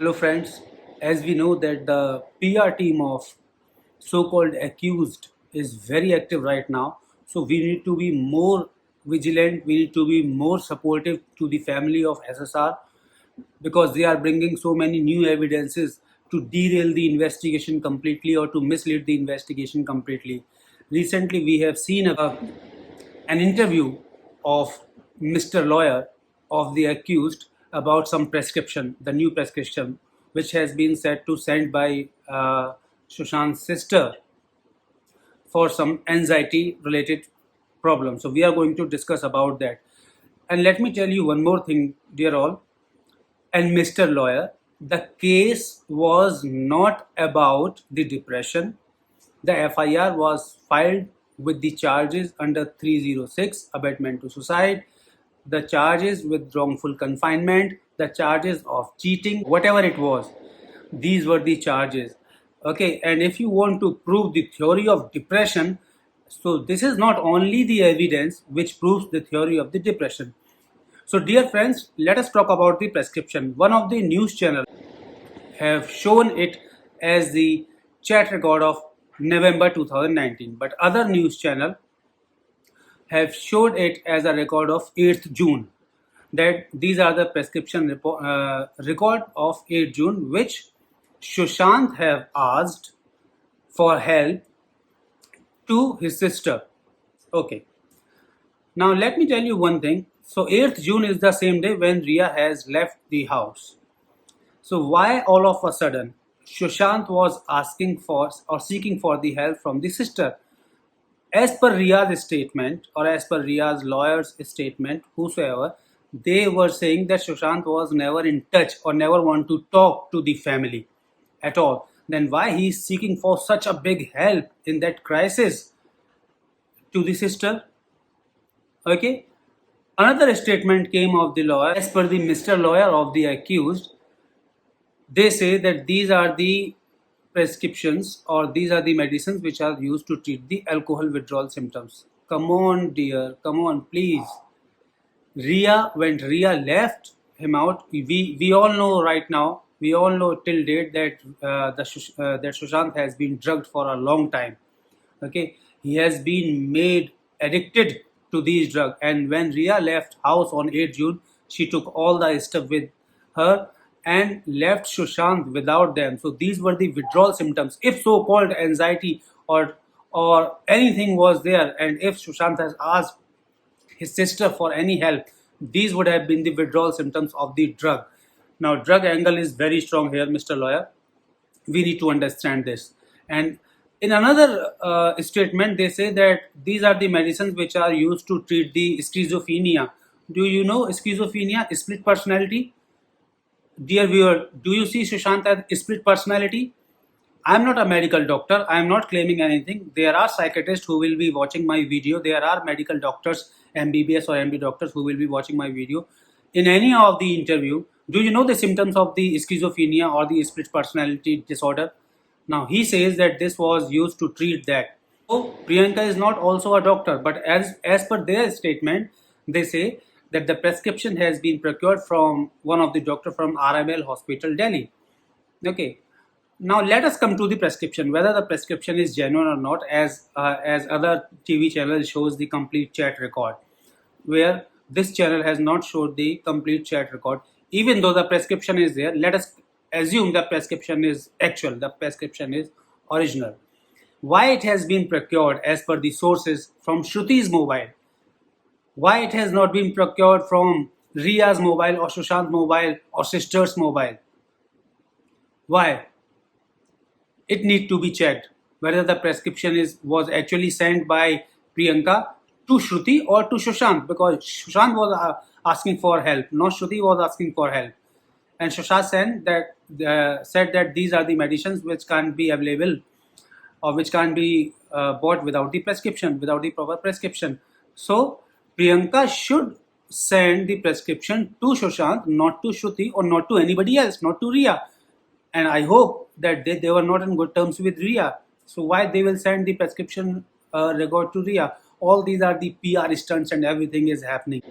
Hello friends, as we know that the PR team of so-called accused is very active right now, so we need to be more vigilant, we need to be more supportive to the family of SSR because they are bringing so many new evidences to derail the investigation completely or to mislead the investigation completely. Recently we have seen an interview of Mr. Lawyer of the accused about some prescription, the new prescription, which has been said to sent by Sushant's sister for some anxiety related problem. So we are going to discuss about that. And let me tell you one more thing, dear all, and Mr. Lawyer, the case was not about the depression. The FIR was filed with the charges under 306, abetment to suicide, the charges with wrongful confinement, the charges of cheating, whatever it was. These were the charges. Okay, and if you want to prove the theory of depression, so this is not only the evidence which proves the theory of the depression. So dear friends, let us talk about the prescription. One of the news channels have shown it as the chat record of November 2019, but other news channel have showed it as a record of 8th June. That these are the prescription record of 8th June, which Sushant have asked for help to his sister. Okay. Now let me tell you one thing. So 8th June is the same day when Ria has left the house. So why all of a sudden Sushant was asking for or seeking for the help from the sister? As per Ria's statement or as per Ria's lawyer's statement, whosoever, they were saying that Sushant was never in touch or never want to talk to the family at all. Then why he is seeking for such a big help in that crisis to the sister? Okay. Another statement came of the lawyer. As per the Mr. Lawyer of the accused, they say that these are the prescriptions or these are the medicines which are used to treat the alcohol withdrawal symptoms. Come on, dear, come on, please. When Ria left him out, we all know right now, we all know till date that that Sushant has been drugged for a long time. Okay, he has been made addicted to these drugs, and when Ria left house on 8 June, she took all the stuff with her and left Sushant without them. So these were the withdrawal symptoms. If so-called anxiety or anything was there, and if Sushant has asked his sister for any help, these would have been the withdrawal symptoms of the drug. Now, drug angle is very strong here, Mr. Lawyer. We need to understand this. And in another statement, they say that these are the medicines which are used to treat the schizophrenia. Do you know schizophrenia, split personality? Dear viewer, do you see Sushant as split personality? I am not a medical doctor. I am not claiming anything. There are psychiatrists who will be watching my video. There are medical doctors, MBBS or MD doctors who will be watching my video. In any of the interview, do you know the symptoms of the schizophrenia or the split personality disorder? Now he says that this was used to treat that. So Priyanka is not also a doctor, but as per their statement, they say that the prescription has been procured from one of the doctor from RML Hospital, Delhi. Okay. Now let us come to the prescription, whether the prescription is genuine or not, as other TV channel shows the complete chat record, where this channel has not showed the complete chat record. Even though the prescription is there, let us assume the prescription is actual, the prescription is original. Why it has been procured as per the sources from Shruti's mobile? Why it has not been procured from Ria's mobile or Sushant's mobile or sister's mobile? Why? It need to be checked whether the prescription was actually sent by Priyanka to Shruti or to Sushant, because Sushant was asking for help, not Shruti was asking for help. And Sushant said that these are the medicines which can't be available or which can't be bought without the prescription, without the proper prescription. So Priyanka should send the prescription to Sushant, not to Shruti or not to anybody else, not to Ria. And I hope that they were not in good terms with Ria. So why they will send the prescription record to Ria? All these are the PR stunts and everything is happening.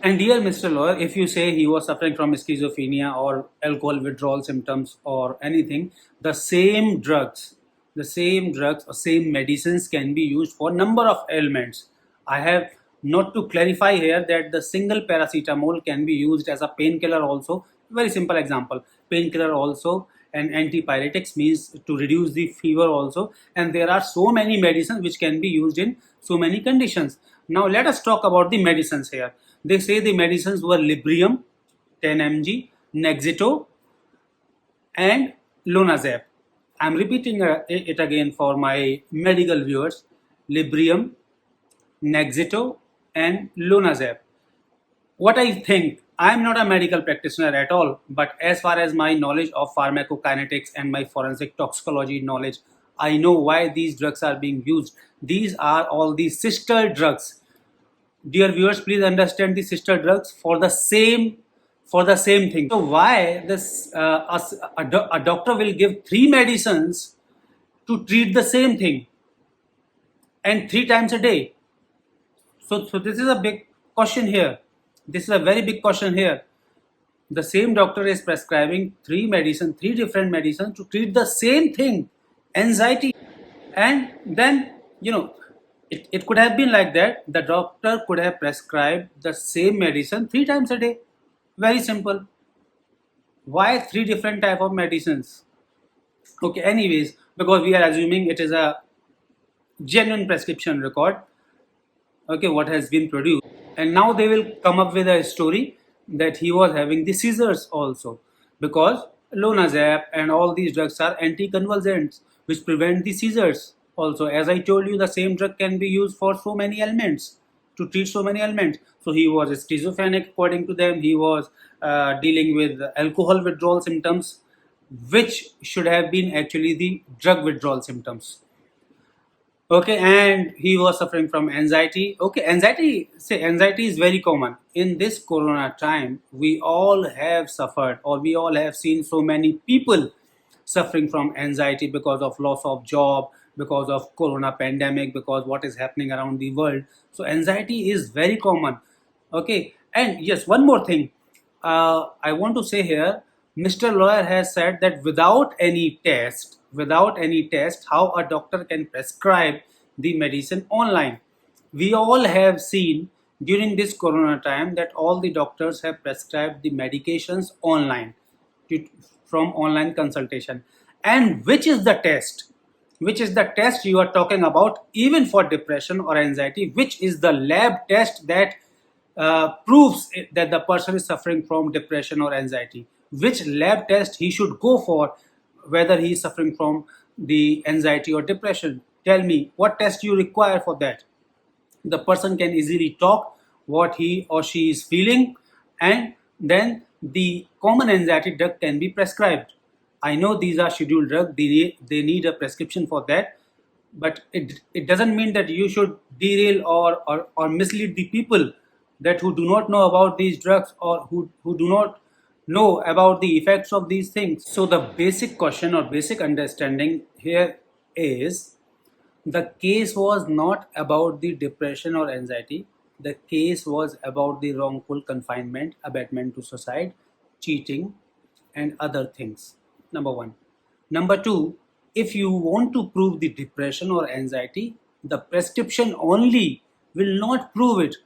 And dear Mr. Lawyer, if you say he was suffering from schizophrenia or alcohol withdrawal symptoms or anything, the same drugs or same medicines can be used for number of ailments. I have not to clarify here that the single paracetamol can be used as a painkiller also. Very simple example. Painkiller also and antipyretics means to reduce the fever also. And there are so many medicines which can be used in so many conditions. Now let us talk about the medicines here. They say the medicines were Librium 10 mg, Nexito, and Lonazep. I'm repeating it again for my medical viewers. Librium, Nexito, and Lonazep. What I think, I'm not a medical practitioner at all, but as far as my knowledge of pharmacokinetics and my forensic toxicology knowledge, I know why these drugs are being used. These are all the sister drugs. Dear viewers, please understand the sister drugs for the same thing. So why this a doctor will give three medicines to treat the same thing and three times a day? So this is a big question here. This is a very big question here. The same doctor is prescribing three different medicines to treat the same thing, anxiety. And then, it could have been like that. The doctor could have prescribed the same medicine three times a day. Very simple. Why three different type of medicines? Okay, anyways, because we are assuming it is a genuine prescription record, okay, what has been produced. And now they will come up with a story that he was having the seizures also, because Lonazep and all these drugs are anticonvulsants which prevent the seizures also. As I told you, the same drug can be used for so many ailments, to treat so many ailments. So he was schizophrenic according to them. He was dealing with alcohol withdrawal symptoms, which should have been actually the drug withdrawal symptoms. Okay, and he was suffering from anxiety. Okay, anxiety is very common in this corona time. We all have suffered, or we all have seen so many people suffering from anxiety because of loss of job, because of corona pandemic, because what is happening around the world. So anxiety is very common. Okay, and yes, one more thing I want to say here. Mr. Lawyer has said that without any test, how a doctor can prescribe the medicine online. We all have seen during this corona time that all the doctors have prescribed the medications online, to, from online consultation. And which is the test you are talking about, even for depression or anxiety? Which is the lab test that proves that the person is suffering from depression or anxiety? Which lab test he should go for, whether he is suffering from the anxiety or depression? Tell me, what test you require for that? The person can easily talk what he or she is feeling, and then the common anxiety drug can be prescribed. I know these are scheduled drugs, they need a prescription for that, but it doesn't mean that you should derail or mislead the people that who do not know about these drugs, or who do not know about the effects of these things. So the basic question or basic understanding here is, the case was not about the depression or anxiety. The case was about the wrongful confinement, abatement to suicide, cheating, and other things. Number one. Number two, if you want to prove the depression or anxiety, the prescription only will not prove it.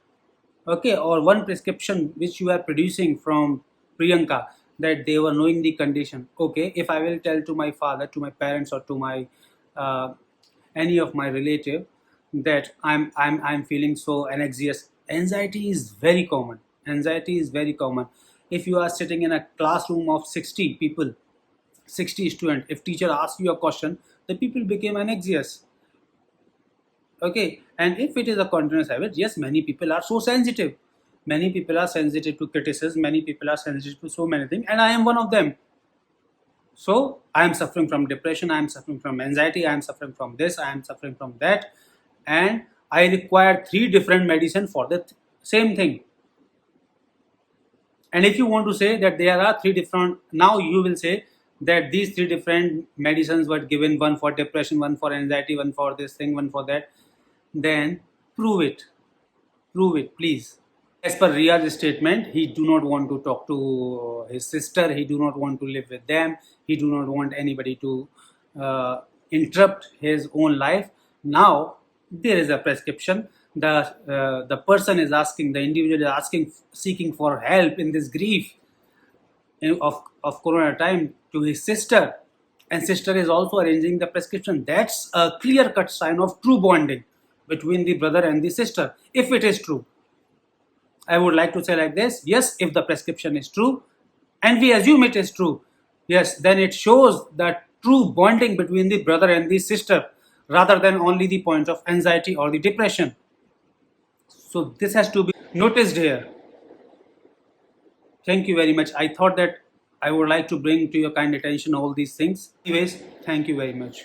Okay, or one prescription which you are producing from Priyanka, that they were knowing the condition. Okay, if I will tell to my father, to my parents, or to my uh, any of my relative that I'm feeling so anxious. Anxiety is very common. Anxiety is very common. If you are sitting in a classroom of 60 people, 60 students, if teacher asks you a question, the people became anxious. Okay, and if it is a continuous habit, yes, many people are so sensitive. Many people are sensitive to criticism. Many people are sensitive to so many things, and I am one of them. So I am suffering from depression, I am suffering from anxiety, I am suffering from this, I am suffering from that, and I require three different medicine for the same thing. And if you want to say that there are three different, now you will say that these three different medicines were given, one for depression, one for anxiety, one for this thing, one for that, then prove it. Prove it, please. As per Riyad's statement, he do not want to talk to his sister. He do not want to live with them. He do not want anybody to interrupt his own life. Now there is a prescription. The person is asking, the individual is asking, seeking for help in this grief of Corona time to his sister, and sister is also arranging the prescription. That's a clear cut sign of true bonding between the brother and the sister, if it is true. I would like to say like this: yes, if the prescription is true, and we assume it is true, yes, then it shows that true bonding between the brother and the sister, rather than only the point of anxiety or the depression. So this has to be noticed here. Thank you very much. I thought that I would like to bring to your kind attention all these things. Anyways, thank you very much.